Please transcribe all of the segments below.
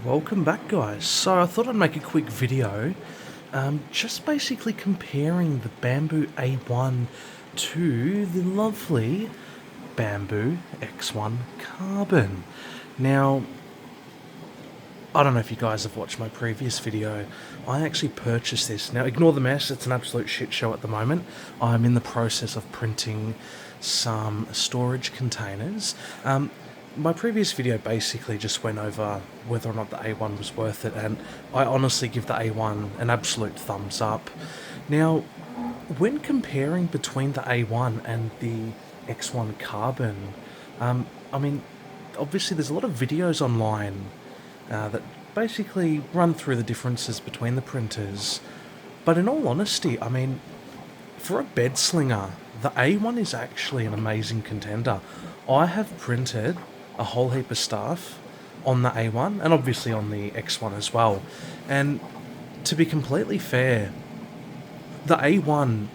Welcome back, guys. So I thought I'd make a quick video, just basically comparing the Bambu A1 to the lovely Bambu X1 Carbon. Now, I don't know if you guys have watched my previous video. I actually purchased this. Now, ignore the mess. It's an absolute shit show at the moment. I'm in the process of printing some storage containers. My previous video basically just went over whether or not the A1 was worth it, and I honestly give the A1 an absolute thumbs up. Now, when comparing between the A1 and the X1 Carbon, I mean, obviously there's a lot of videos online that basically run through the differences between the printers. But in all honesty, I mean, for a bed slinger, the A1 is actually an amazing contender. I have printed a whole heap of stuff on the A1 and obviously on the X1 as well. And to be completely fair, the A1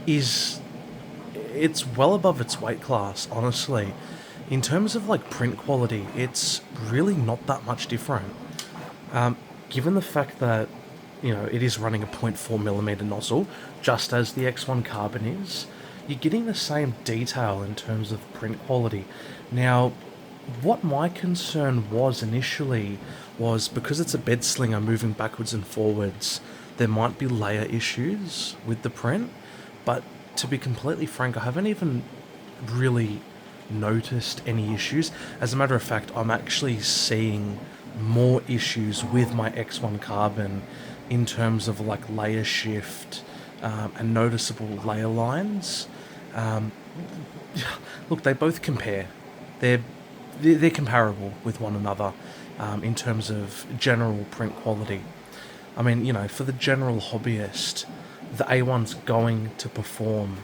it's well above its weight class, honestly. In terms of like print quality, it's really not that much different. Given the fact that it is running a 0.4mm nozzle, just as the X1 Carbon is, you're getting the same detail in terms of print quality. Now, what my concern was initially was because it's a bed slinger moving backwards and forwards, there might be layer issues with the print, but to be completely frank, I haven't even really noticed any issues. As a matter of fact, I'm actually seeing more issues with my X1 Carbon in terms of like layer shift and noticeable layer lines. Look, they both compare. They're comparable with one another in terms of general print quality. I mean, for the general hobbyist, the A1's going to perform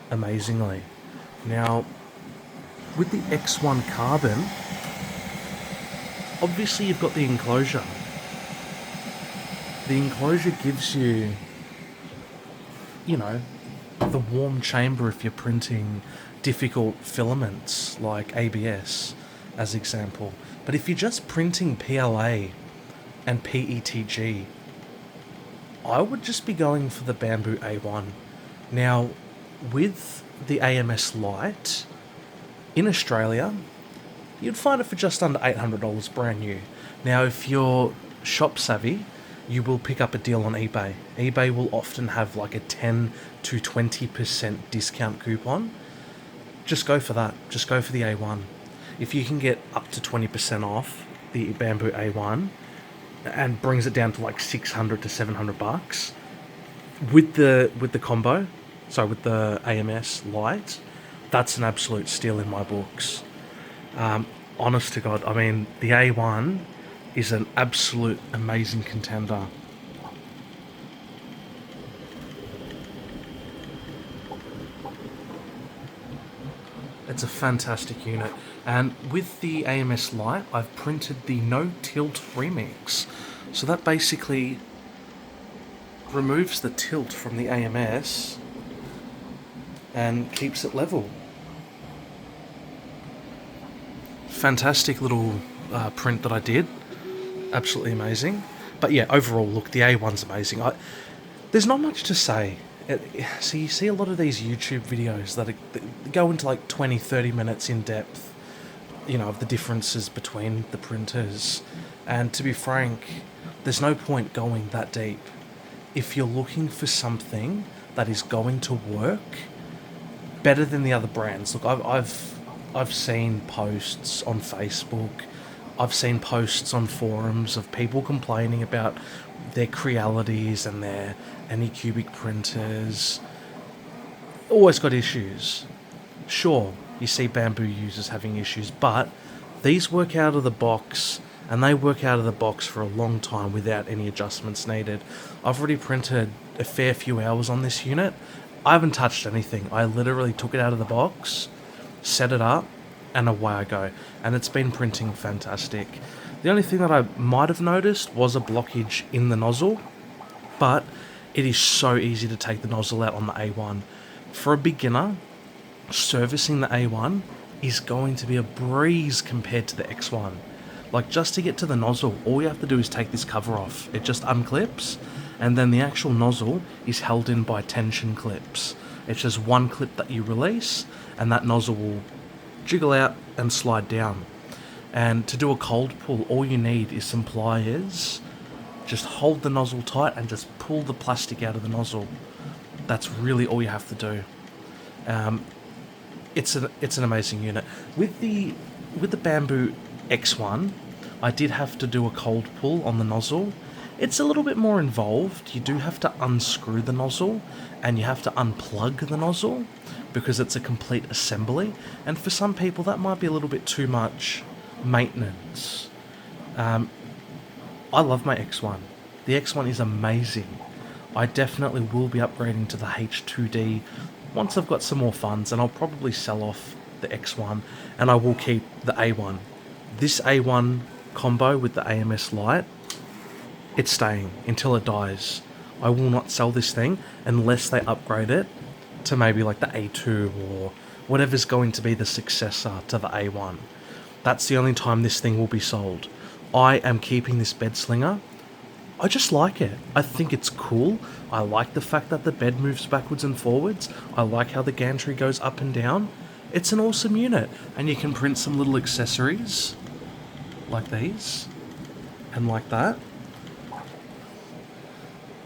amazingly. Now, with the X1 Carbon, obviously you've got the enclosure. The enclosure gives you, the warm chamber if you're printing difficult filaments like ABS, as example. But if you're just printing PLA and PETG, I would just be going for the Bambu A1. Now, with the AMS Lite, in Australia, you'd find it for just under $800 brand new. Now, if you're shop savvy, you will pick up a deal on eBay. eBay will often have like a 10 to 20% discount coupon. Just go for that. Just go for the A1. If you can get up to 20% off the Bambu A1 and brings it down to like $600 to $700 with the combo, so with the AMS Lite, that's an absolute steal in my books. Honest to God, I mean, the A1 is an absolute amazing contender. It's a fantastic unit. And with the AMS Lite, I've printed the No Tilt Remix. So that basically removes the tilt from the AMS and keeps it level. Fantastic little print that I did. Absolutely amazing. But yeah, overall, look, the A1's amazing. There's not much to say. So you see a lot of these YouTube videos that go into like 20, 30 minutes in depth, of the differences between the printers. And to be frank, there's no point going that deep. If you're looking for something that is going to work better than the other brands, look, I've seen posts on Facebook, I've seen posts on forums of people complaining about their Crealities and their Anycubic printers. Always got issues. Sure, you see Bambu users having issues, but these work out of the box, and they work out of the box for a long time without any adjustments needed. I've already printed a fair few hours on this unit. I haven't touched anything. I literally took it out of the box, set it up, and away I go. And it's been printing fantastic. The only thing that I might have noticed was a blockage in the nozzle, but it is so easy to take the nozzle out on the A1. For a beginner, servicing the A1 is going to be a breeze compared to the X1. Like, just to get to the nozzle, all you have to do is take this cover off. It just unclips, and then the actual nozzle is held in by tension clips. It's just one clip that you release, and that nozzle will jiggle out and slide down. And to do a cold pull, all you need is some pliers. Just hold the nozzle tight and just pull the plastic out of the nozzle. That's really all you have to do. It's an amazing unit. With the Bambu X1, I did have to do a cold pull on the nozzle. It's a little bit more involved. You do have to unscrew the nozzle, and you have to unplug the nozzle, because it's a complete assembly, and for some people that might be a little bit too much maintenance. I love my X1. The X1 is amazing. I definitely will be upgrading to the H2D once I've got some more funds, and I'll probably sell off the X1, and I will keep the A1. This A1 combo with the AMS light, it's staying until it dies. I will not sell this thing unless they upgrade it to maybe like the A2 or whatever's going to be the successor to the A1. That's the only time this thing will be sold. I am keeping this bed slinger. I just like it. I think it's cool. I like the fact that the bed moves backwards and forwards. I like how the gantry goes up and down. It's an awesome unit, and you can print some little accessories like these and like that.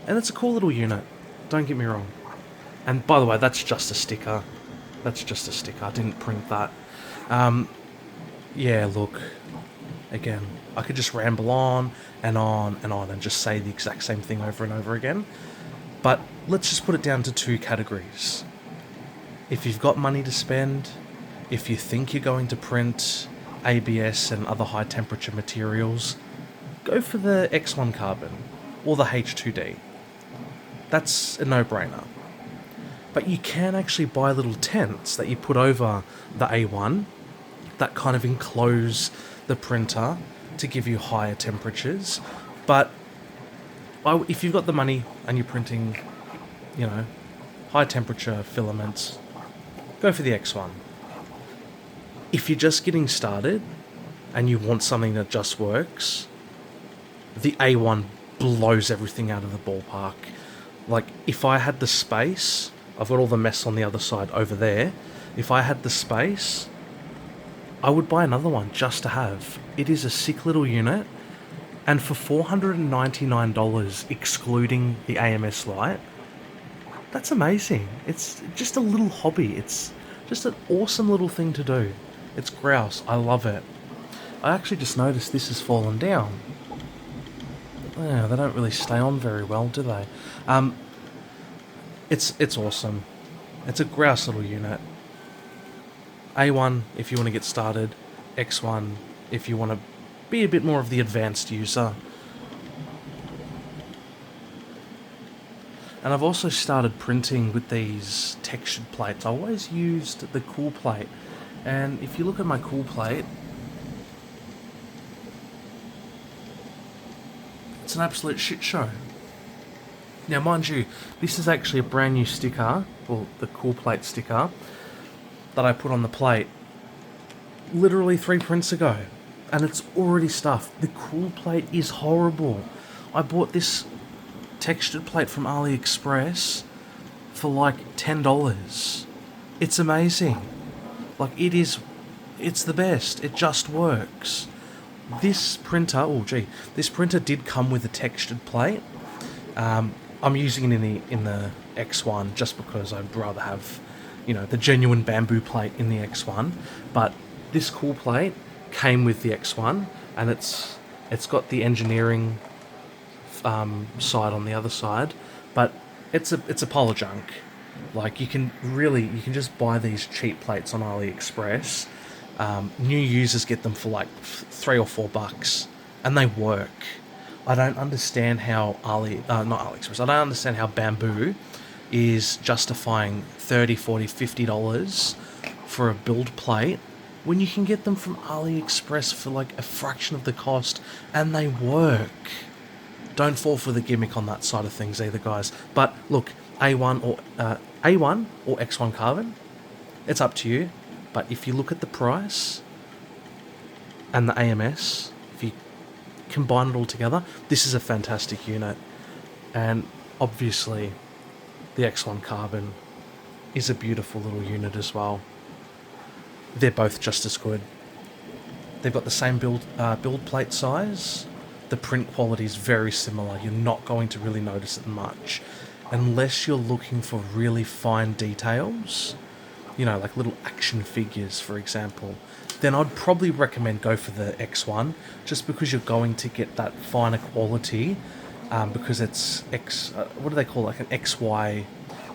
And it's a cool little unit, don't get me wrong. And by the way, that's just a sticker. That's just a sticker. I didn't print that. Yeah, look, again, I could just ramble on and on and on and just say the exact same thing over and over again. But let's just put it down to two categories. If you've got money to spend, if you think you're going to print ABS and other high temperature materials, go for the X1 Carbon or the H2D. That's a no-brainer. But you can actually buy little tents that you put over the A1 that kind of enclose the printer to give you higher temperatures. But if you've got the money and you're printing, high temperature filaments, go for the X1. If you're just getting started and you want something that just works, the A1 blows everything out of the ballpark. Like, if I had the space, I've got all the mess on the other side over there. If I had the space, I would buy another one just to have. It is a sick little unit, and for $499, excluding the AMS light, that's amazing. It's just a little hobby. It's just an awesome little thing to do. It's grouse. I love it. I actually just noticed this has fallen down. Yeah, they don't really stay on very well, do they? It's awesome. It's a grouse little unit. A1 if you want to get started, X1 if you want to be a bit more of the advanced user. And I've also started printing with these textured plates. I always used the cool plate, and if you look at my cool plate, it's an absolute shit show. Now, mind you, this is actually a brand new sticker, well, the cool plate sticker, that I put on the plate literally 3 prints ago, and it's already stuffed. The cool plate is horrible. I bought this textured plate from AliExpress for like $10. It's amazing. Like, it's the best. It just works. This printer, this printer did come with a textured plate. I'm using it in the X1 just because I'd rather have, the genuine bamboo plate in the X1. But this cool plate came with the X1, and it's got the engineering side on the other side, but it's a pile of junk. Like, you can just buy these cheap plates on AliExpress. New users get them for like $3 or $4, and they work. I don't understand how not AliExpress. I don't understand how Bambu is justifying $30, $40, $50 for a build plate when you can get them from AliExpress for like a fraction of the cost, and they work. Don't fall for the gimmick on that side of things either, guys. But look, A1 or X1 Carbon, it's up to you. But if you look at the price and the AMS, if combine it all together, this is a fantastic unit. And obviously, the X1 Carbon is a beautiful little unit as well. They're both just as good. They've got the same build plate size. The print quality is very similar. You're not going to really notice it much. Unless you're looking for really fine details, you know, like little action figures, for example, then I'd probably recommend go for the X1, just because you're going to get that finer quality, because it's what do they call it? Like an XY.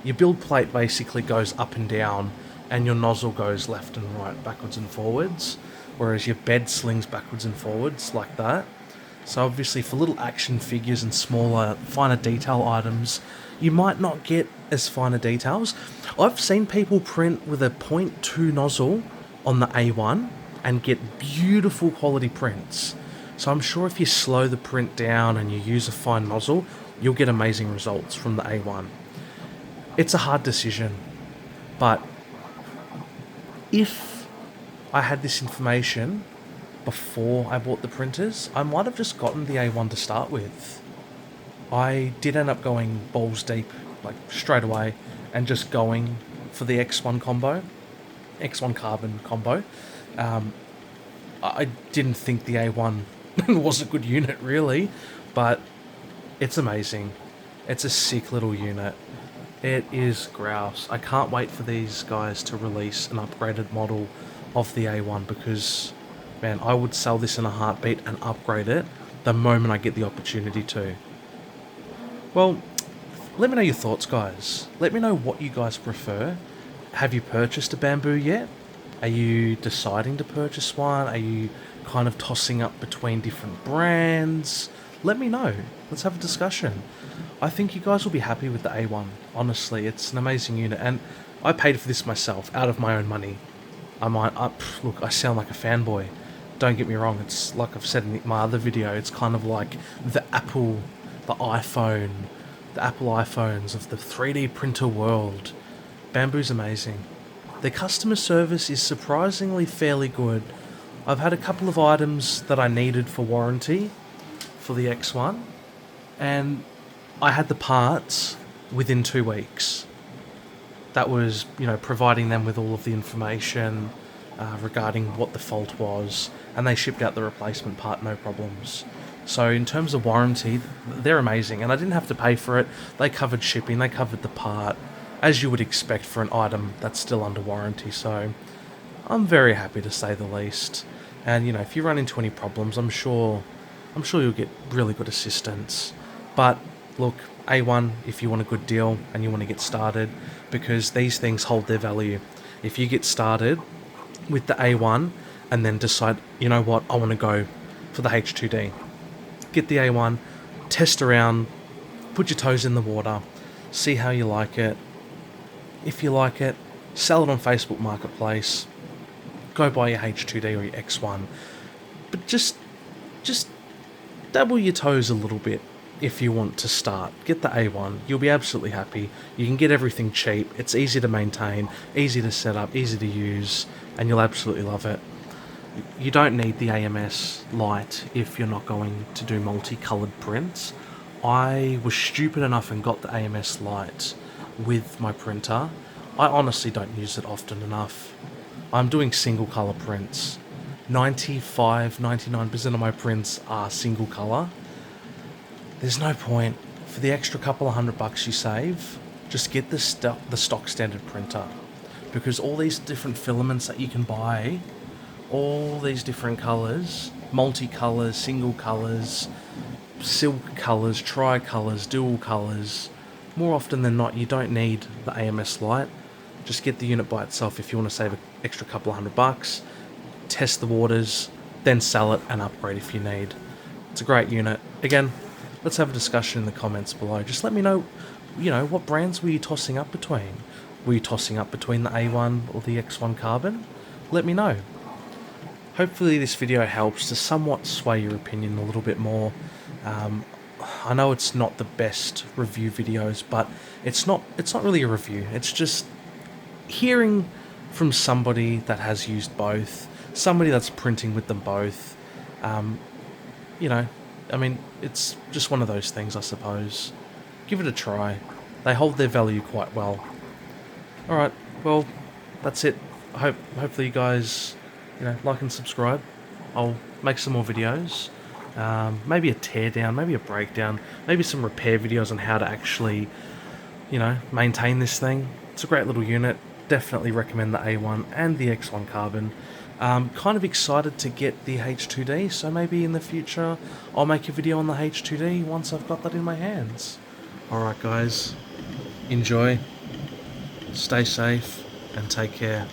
Your build plate basically goes up and down, and your nozzle goes left and right, backwards and forwards, whereas your bed slings backwards and forwards like that. So obviously for little action figures and smaller, finer detail items, you might not get as finer details. I've seen people print with a 0.2 nozzle on the A1 and get beautiful quality prints. So I'm sure if you slow the print down and you use a fine nozzle, you'll get amazing results from the A1. It's a hard decision, but if I had this information before I bought the printers, I might have just gotten the A1 to start with. I did end up going balls deep, like straight away, and just going for the X1 Carbon combo. I didn't think the A1 was a good unit, really, but it's amazing. It's a sick little unit. It is grouse. I can't wait for these guys to release an upgraded model of the A1, because, man, I would sell this in a heartbeat and upgrade it the moment I get the opportunity to. Well, let me know your thoughts, guys. Let me know what you guys prefer. Have you purchased a Bambu yet? Are you deciding to purchase one? Are you kind of tossing up between different brands? Let me know. Let's have a discussion. I think you guys will be happy with the A1. Honestly, it's an amazing unit, and I paid for this myself out of my own money. Look, I sound like a fanboy. Don't get me wrong. It's like I've said in my other video. It's kind of like the Apple iPhones of the 3D printer world. Bambu's amazing. Their customer service is surprisingly fairly good. I've had a couple of items that I needed for warranty for the X1, and I had the parts within 2 weeks. That was, providing them with all of the information regarding what the fault was, and they shipped out the replacement part, no problems. So in terms of warranty, they're amazing, and I didn't have to pay for it. They covered shipping, they covered the part, as you would expect for an item that's still under warranty. So I'm very happy, to say the least. And if you run into any problems, I'm sure you'll get really good assistance. But look, A1, if you want a good deal and you want to get started, because these things hold their value. If you get started with the A1 and then decide, you know what, I want to go for the H2D, get the A1, test around, put your toes in the water, see how you like it. If you like it, sell it on Facebook Marketplace, go buy your H2D or your X1. But just dabble your toes a little bit. If you want to start, get the A1. You'll be absolutely happy. You can get everything cheap. It's easy to maintain, easy to set up, easy to use, and you'll absolutely love it. You don't need the AMS light if you're not going to do multicolored prints. I was stupid enough and got the AMS light with my printer. I honestly don't use it often enough. I'm doing single color prints. 99% of my prints are single color. There's no point. For the extra couple of $100 you save, just get the stock standard printer, because all these different filaments that you can buy, all these different colors, multicolors, single colors, silk colors, tricolors, dual colors, more often than not, you don't need the AMS light. Just get the unit by itself if you want to save an extra couple of $100. Test the waters, then sell it and upgrade if you need. It's a great unit. Again, let's have a discussion in the comments below. Just let me know, what brands were you tossing up between? Were you tossing up between the A1 or the X1 Carbon? Let me know. Hopefully this video helps to somewhat sway your opinion a little bit more. I know it's not the best review videos, but it's not really a review. It's just hearing from somebody that has used both, somebody that's printing with them both. I mean, it's just one of those things, I suppose. Give it a try. They hold their value quite well. Alright, well, that's it. Hopefully you guys, like and subscribe. I'll make some more videos. Maybe a teardown, maybe a breakdown, maybe some repair videos on how to actually, maintain this thing. It's a great little unit. Definitely recommend the A1 and the X1 Carbon. Kind of excited to get the H2D, so maybe in the future I'll make a video on the H2D once I've got that in my hands. Alright guys, enjoy, stay safe, and take care.